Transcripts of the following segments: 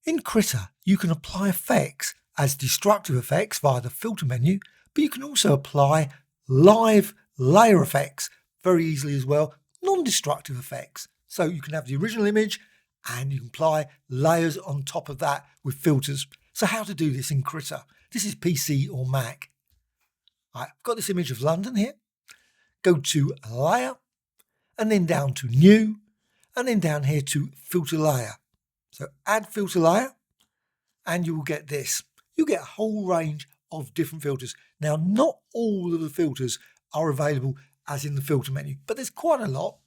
In Krita, you can apply effects as destructive effects via the filter menu, but you can also apply live layer effects very easily as well, non-destructive effects. So you can have the original image and you can apply layers on top of that with filters. So how to do this in Krita? This is PC or Mac. I've got this image of London here. Go to Layer and then down to New and then down here to Filter Layer. So add filter layer and you will get this. You get a whole range of different filters. Now, not all of the filters are available as in the filter menu, but there's quite a lot.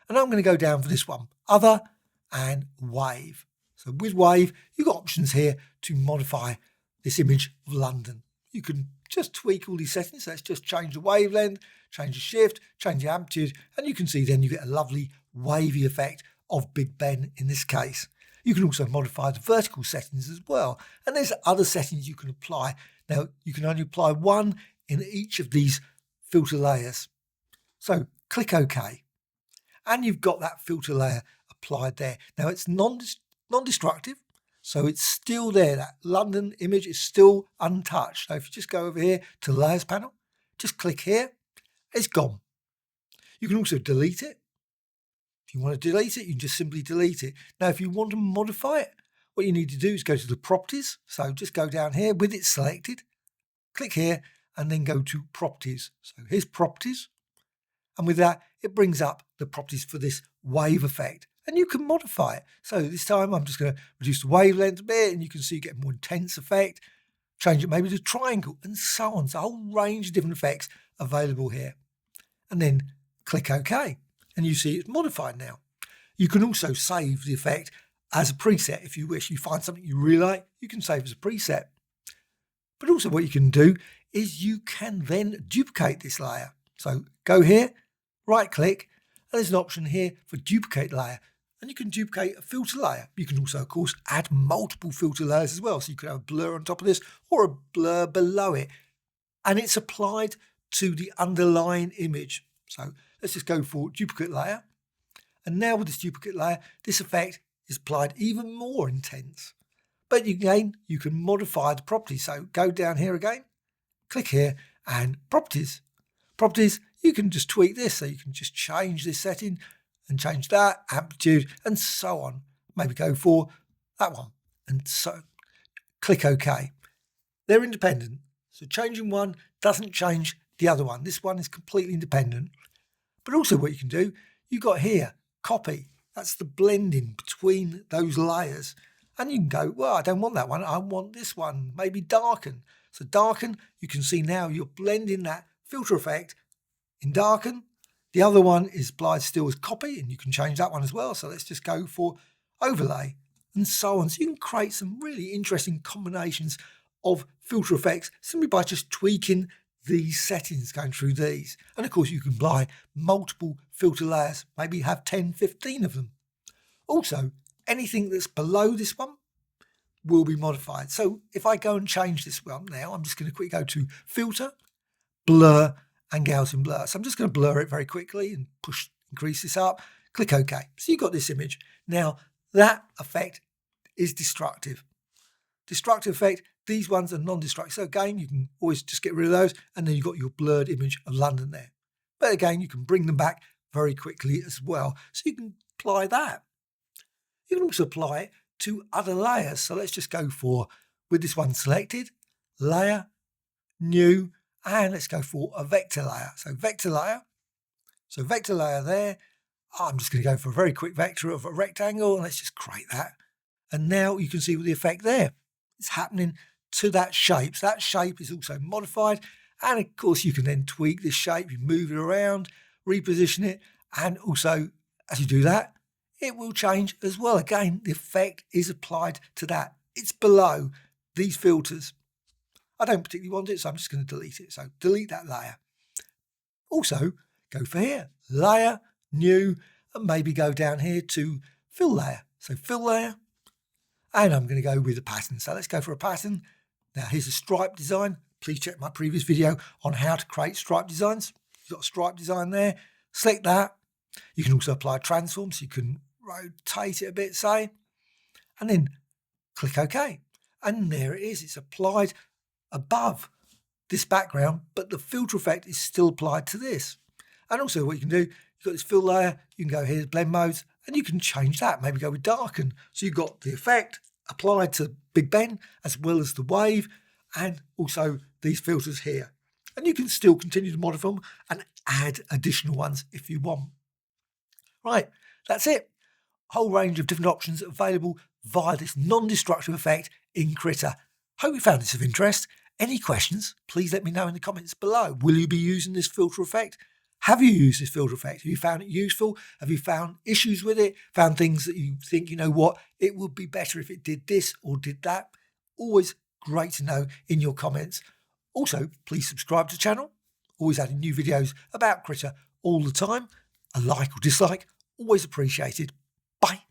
And I'm going to go down for this one, Other and Wave. So with Wave, you've got options here to modify this image of London. You can just tweak all these settings. Let's just change the wavelength, change the shift, change the amplitude, and you can see then you get a lovely wavy effect of Big Ben in this case. You can also modify the vertical settings as well. And there's other settings you can apply. Now, you can only apply one in each of these filter layers. So click OK. And you've got that filter layer applied there. Now, it's non-destructive. So it's still there. That London image is still untouched. So if you just go over here to Layers panel, just click here, it's gone. You can also delete it. If you want to delete it, you can just simply delete it. Now, if you want to modify it, what you need to do is go to the properties. So just go down here with it selected, click here, and then go to properties. So here's properties. And with that, it brings up the properties for this wave effect. And you can modify it. So this time I'm just going to reduce the wavelength a bit, and you can see you get a more intense effect. Change it maybe to triangle and so on. So a whole range of different effects available here. And then click OK. And you see it's modified now. You can also save the effect as a preset if you wish. You find something you really like, you can save as a preset. But also what you can do is you can then duplicate this layer. So go here, right click, and there's an option here for duplicate layer. And you can duplicate a filter layer. You can also, of course, add multiple filter layers as well. So you could have a blur on top of this or a blur below it. And it's applied to the underlying image. So let's just go for duplicate layer. And now with this duplicate layer, this effect is applied even more intense. But again, you can modify the properties. So go down here again, click here and properties. Properties, you can just tweak this. So you can just change this setting and change that, amplitude, and so on. Maybe go for that one. And so click OK. They're independent. So changing one doesn't change the other one. This one is completely independent. But also what you can do, you've got here, copy. That's the blending between those layers. And you can go, well, I don't want that one. I want this one, maybe darken. So darken, you can see now you're blending that filter effect in darken. The other one is applied still as copy, and you can change that one as well. So let's just go for overlay and so on. So you can create some really interesting combinations of filter effects simply by just tweaking these settings, going through these. And of course you can apply multiple filter layers, maybe have 10, 15 of them. Also, anything that's below this one will be modified. So if I go and change this one now, I'm just going to quickly go to filter, blur and Gaussian blur. So I'm just going to blur it very quickly and increase this up, click OK. So you've got this image. Now that effect is destructive. Destructive effect, these ones are non-destructive. So again, you can always just get rid of those, and then you've got your blurred image of London there. But again, you can bring them back very quickly as well. So you can apply that. You can also apply it to other layers. So let's just go for, with this one selected, layer, new, and let's go for a vector layer. So vector layer. So vector layer there. I'm just going to go for a very quick vector of a rectangle, and let's just create that. And now you can see the effect there. It's happening to that shape. So that shape is also modified. And of course, you can then tweak this shape. You move it around, reposition it. And also, as you do that, it will change as well. Again, the effect is applied to that. It's below these filters. I don't particularly want it, so I'm just going to delete it. So delete that layer. Also, go for here, layer, new, and maybe go down here to fill layer. So fill layer. And I'm going to go with a pattern. So let's go for a pattern. Now here's a stripe design. Please check my previous video on how to create stripe designs. You've got a stripe design there. Select that. You can also apply transforms. So you can rotate it a bit, say. And then click OK. And there it is. It's applied above this background, but the filter effect is still applied to this. And also what you can do, you've got this fill layer, you can go here to blend modes, and you can change that, maybe go with darken. So you've got the effect applied to Big Ben, as well as the wave, and also these filters here. And you can still continue to modify them and add additional ones if you want. Right, that's it. A whole range of different options available via this non-destructive effect in Krita. Hope you found this of interest. Any questions, please let me know in the comments below. Will you be using this filter effect? Have you used this filter effect? Have you found it useful? Have you found issues with it? Found things that you think, you know what, it would be better if it did this or did that? Always great to know in your comments. Also, please subscribe to the channel. Always adding new videos about Krita all the time. A like or dislike, always appreciated. Bye.